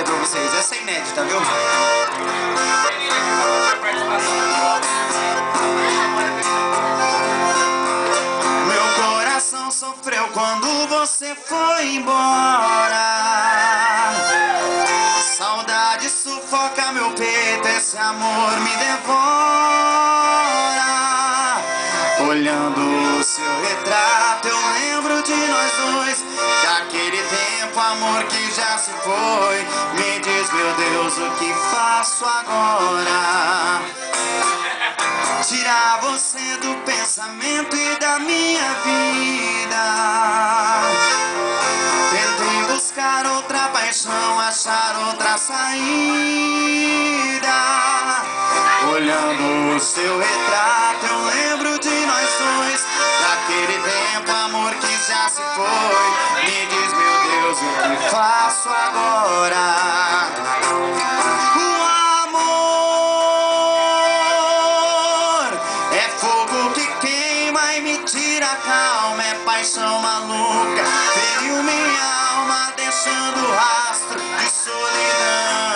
aí pra vocês. Essa é inédita, viu? Meu coração sofreu quando você foi embora. Saudade sufoca meu peito, esse amor me devora. Olhando o seu retrato eu lembro de nós dois, daquele tempo, amor que já se foi. Me diz, meu Deus, o que faço agora? Tirar você do pensamento e da minha vida. Tentei buscar outra paixão, achar outra saída. Olhando o seu retrato eu lembro de nós dois, daquele tempo, amor que já se foi. Me diz, meu Deus, o que faço agora? O amor é fogo que queima e me tira a calma, é paixão maluca, feriu minha alma, deixando rastro de solidão.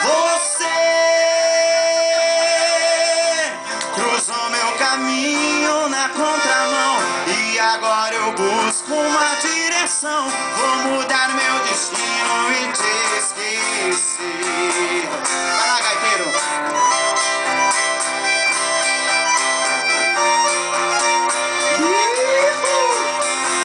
Você cruzou meu caminho na contramão e agora eu busco uma direção. Vou mudar meu